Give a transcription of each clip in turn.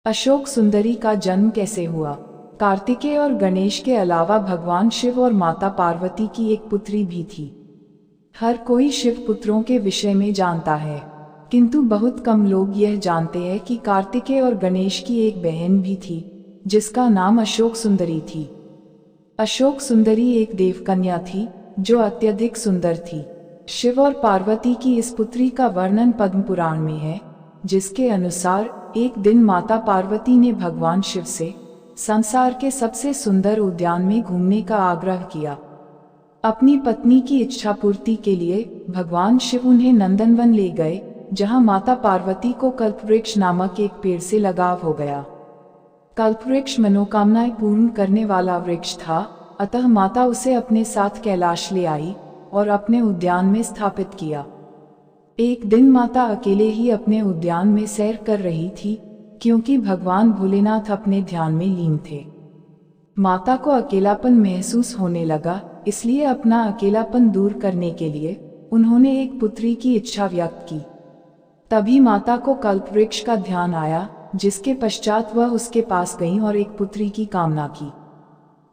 अशोक सुंदरी का जन्म कैसे हुआ? कार्तिकेय और गणेश के अलावा भगवान शिव और माता पार्वती की एक पुत्री भी थी। हर कोई शिव पुत्रों के विषय में जानता है, किंतु बहुत कम लोग यह जानते हैं कि कार्तिकेय और गणेश की एक बहन भी थी, जिसका नाम अशोक सुंदरी थी। अशोक सुंदरी एक देवकन्या थी, जो अत्यधिक सुंदर थी। शिव और पार्वती की इस पुत्री का वर्णन पद्म पुराण में है, जिसके अनुसार एक दिन माता पार्वती ने भगवान शिव से संसार के सबसे सुंदर उद्यान में घूमने का आग्रह किया। अपनी पत्नी की इच्छा पूर्ति के लिए भगवान शिव उन्हें नंदनवन ले गए, जहां माता पार्वती को कल्पवृक्ष नामक एक पेड़ से लगाव हो गया। कल्पवृक्ष मनोकामनाएं पूर्ण करने वाला वृक्ष था, अतः माता उसे अपने साथ कैलाश ले आई और अपने उद्यान में स्थापित किया। एक दिन माता अकेले ही अपने उद्यान में सैर कर रही थी, क्योंकि भगवान भोलेनाथ अपने ध्यान में लीन थे। माता को अकेलापन महसूस होने लगा, इसलिए अपना अकेलापन दूर करने के लिए उन्होंने एक पुत्री की इच्छा व्यक्त की। तभी माता को कल्पवृक्ष का ध्यान आया, जिसके पश्चात वह उसके पास गईं और एक पुत्री की कामना की।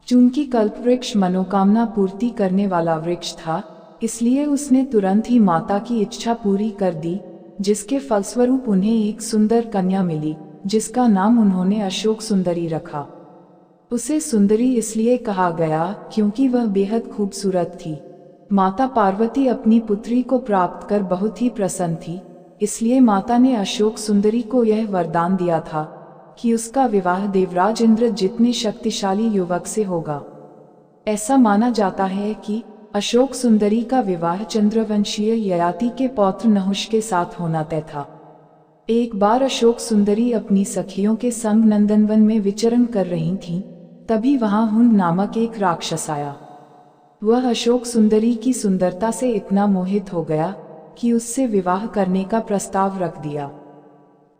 चूंकि कल्पवृक्ष मनोकामना पूर्ति करने वाला वृक्ष था, इसलिए उसने तुरंत ही माता की इच्छा पूरी कर दी, जिसके फलस्वरूप उन्हें एक सुंदर कन्या मिली, जिसका नाम उन्होंने अशोक सुंदरी रखा। उसे सुंदरी इसलिए कहा गया क्योंकि वह बेहद खूबसूरत थी। माता पार्वती अपनी पुत्री को प्राप्त कर बहुत ही प्रसन्न थी, इसलिए माता ने अशोक सुंदरी को यह वरदान दिया था कि उसका विवाह देवराज इंद्र जितने शक्तिशाली युवक से होगा। ऐसा माना जाता है कि अशोक सुंदरी का विवाह चंद्रवंशीय ययाति के पौत्र नहुष के साथ होना तय था। एक बार अशोक सुंदरी अपनी सखियों के संग नंदनवन में विचरण कर रही थीं, तभी वहां हुंड नामक एक राक्षस आया। वह अशोक सुंदरी की सुंदरता से इतना मोहित हो गया कि उससे विवाह करने का प्रस्ताव रख दिया।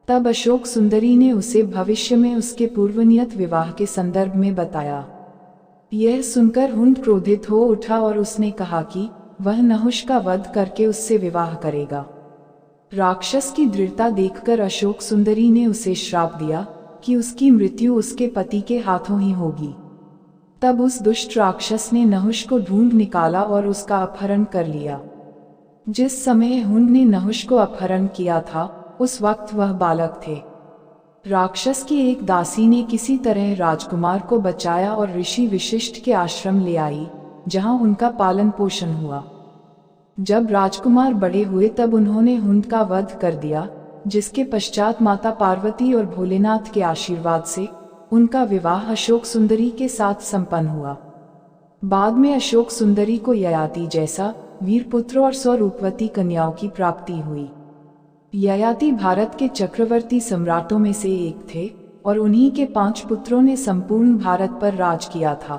तब अशोक सुंदरी ने उसे भविष्य में उसके पूर्वनियत विवाह के संदर्भ में बताया। यह सुनकर हुंड क्रोधित हो उठा और उसने कहा कि वह नहुष का वध करके उससे विवाह करेगा। राक्षस की दृढ़ता देखकर अशोक सुंदरी ने उसे श्राप दिया कि उसकी मृत्यु उसके पति के हाथों ही होगी। तब उस दुष्ट राक्षस ने नहुष को ढूंढ निकाला और उसका अपहरण कर लिया। जिस समय हुंड ने नहुष को अपहरण किया था, उस वक्त वह बालक थे। राक्षस की एक दासी ने किसी तरह राजकुमार को बचाया और ऋषि वशिष्ठ के आश्रम ले आई, जहां उनका पालन पोषण हुआ। जब राजकुमार बड़े हुए तब उन्होंने हुंड का वध कर दिया, जिसके पश्चात माता पार्वती और भोलेनाथ के आशीर्वाद से उनका विवाह अशोक सुंदरी के साथ संपन्न हुआ। बाद में अशोक सुंदरी को ययाति जैसा वीरपुत्र और 100 रूपवती कन्याओं की प्राप्ति हुई। ययाति भारत के चक्रवर्ती सम्राटों में से एक थे और उन्हीं के 5 पुत्रों ने संपूर्ण भारत पर राज किया था।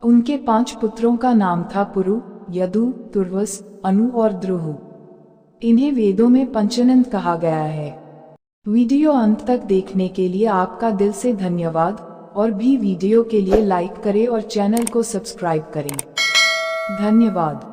उनके 5 पुत्रों का नाम था पुरु, यदु, तुर्वस, अनु और द्रुहु। इन्हें वेदों में पंचनंद कहा गया है। वीडियो अंत तक देखने के लिए आपका दिल से धन्यवाद, और भी वीडियो के लिए लाइक करें और चैनल को सब्सक्राइब करें। धन्यवाद।